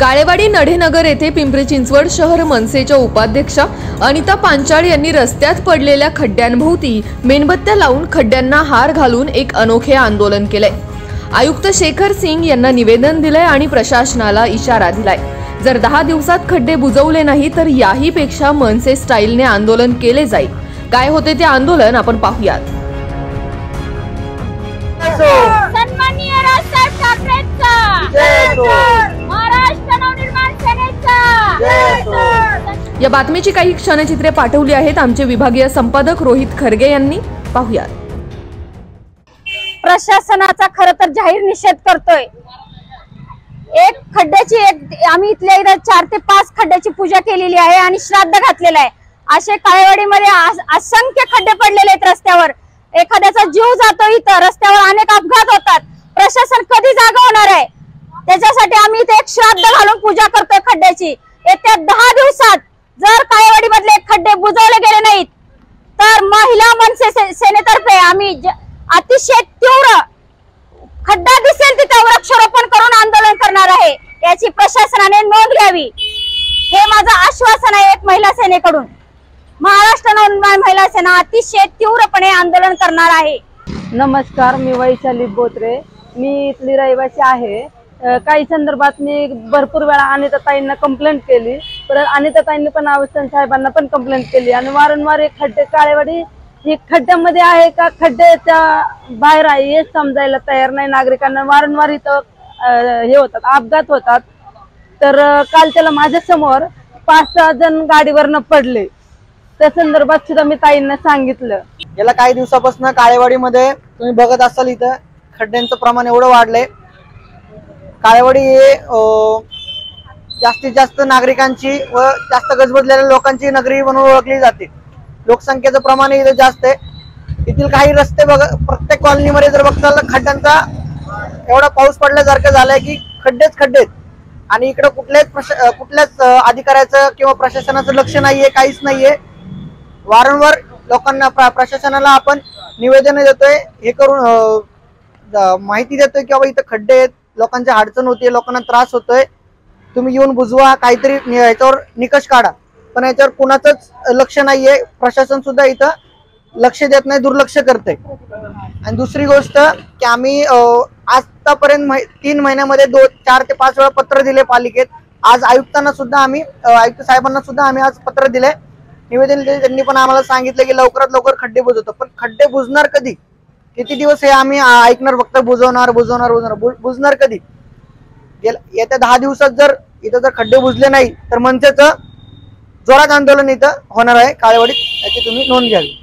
काळेवाडी नढेनगर येथे पिंपरी चिंचवड शहर मनसेच्या उपाध्यक्षा अनिता पांचाळ यांनी रस्त्यात पडलेल्या खड्ड्यांभोवती मेणबत्त्या लावून खड्ड्यांना हार घालून एक अनोखे आंदोलन केले। आयुक्त शेखर सिंग यांना निवेदन दिले आणि प्रशासनाला इशारा दिलाय। जर 10 दिवसात खड्डे बुजवले नाही तर याही पेक्षा मनसे स्टाईलने आंदोलन केले जाईल। काय होते ते आंदोलन आपण पाहूयात। सन्माननीय राजसाहेब ठाकरेंचा जय हो, महाराष्ट्र नवनिर्माण सेनेचा जय हो। या बातमीची काही क्षणचित्रे पाठवली आहेत आमचे विभागीय संपादक रोहित खरगे यांनी। पाहूयात। प्रशासनाचा खरं तर जाहीर निषेध करतोय। एक खड्ड्याची आम्ही इथल्या इथे 4 ते 5 खड्ड्याची पूजा केलेली आहे आणि श्राद्ध घातलेलं आहे। असे काळेवाडीमध्ये असंख्य खड्डे पडलेले आहेत रस्त्यावर। एखाद्याचा जीव जातो, इथं रस्त्यावर अनेक अपघात होतात। प्रशासन कधी जागा होणार आहे? त्याच्यासाठी आम्ही इथे एक श्राद्ध घालून पूजा करतोय खड्ड्याची। येत्या 10 दिवसात जर काळेवाडी मधले खड्डे बुजवले गेले नाहीत तर महिला मनसे सेनेतर्फे आम्ही अतिशय तीव्र खड्डा दिसेल तिथे वृक्षारोपण करून आंदोलन करणार आहे। याची प्रशासनाने नोंद घ्यावी, हे माझं आश्वासन आहे। एक महिला सेनेकडून महाराष्ट्र नवनिर्माण महिला सेना अतिशय तीव्रपणे आंदोलन करणार आहे। नमस्कार, मी वैशाली बोत्रे, मी इथली रहिवासी आहे। काही संदर्भात मी भरपूर वेळा अनिताताईंना कंप्लेंट केली, पण अनिताताईंनी पण आवस्थान साहेबांना पण कंप्लेंट केली आणि वारंवार खड्डे काळेवाडी ही खड्ड्यामध्ये आहे का खड्ड्याच्या बाहेर आहे हे समजायला तयार नाही। नागरिकांना वारंवार इथं हे होतात, अपघात होतात। तर काल त्याला माझ्या समोर 5-6 जण गाडीवरनं पडले। त्या संदर्भात सुद्धा मी ताईंना सांगितलं। गेल्या काही दिवसापासून काळेवाडीमध्ये तुम्ही बघत असाल इथं खड्ड्यांचं प्रमाण एवढं वाढलंय। काळेवाडी हे जास्तीत जास्त नागरिकांची व जास्त गजबजलेल्या लोकांची नगरी म्हणून ओळखली जाते। लोकसंख्येचं प्रमाण इथे जास्त आहे। येथील काही रस्ते प्रत्येक कॉलनीमध्ये जर बघताल खड्ड्यांचा एवढा पाऊस पडल्यासारखं झालंय की खड्डेच खड्डे आणि इकडे कुठल्याच अधिकाऱ्याचं किंवा प्रशासनाचं लक्ष नाहीये, काहीच नाहीये। वारंवार लोकांना प्रशासनाला आपण निवेदन देतोय, हे करून माहिती देतोय की बाबा इथं खड्डे आहेत, लोकांची अडचण होते, लोकांना त्रास होतोय, तुम्ही येऊन बुजवा, काहीतरी याच्यावर निकष काढा। पण याच्यावर कुणाचंच लक्ष नाहीये। प्रशासन सुद्धा इथं लक्ष देत नाही, दुर्लक्ष करते। आणि दुसरी गोष्ट की आम्ही आतापर्यंत 3 महिन्यामध्ये 4 ते 5 वेळा पत्र दिले पालिकेत। आज आयुक्तांना सुद्धा आम्ही आयुक्त साहेबांना सुद्धा आम्ही आज पत्र दिले, निवेदन दिले। त्यांनी पण आम्हाला सांगितलं की लवकरात लवकर खड्डे बुजवतो, पण खड्डे बुजणार कधी? किती दिवस हे आम्ही ऐकणार? फक्त बुजणार कधी? येत्या 10 दिवसात जर इथं खड्डे बुजले नाही तर मनसेचं जोरात आंदोलन इथं होणार आहे काळेवाडीत, याची तुम्ही नोंद घ्यावी।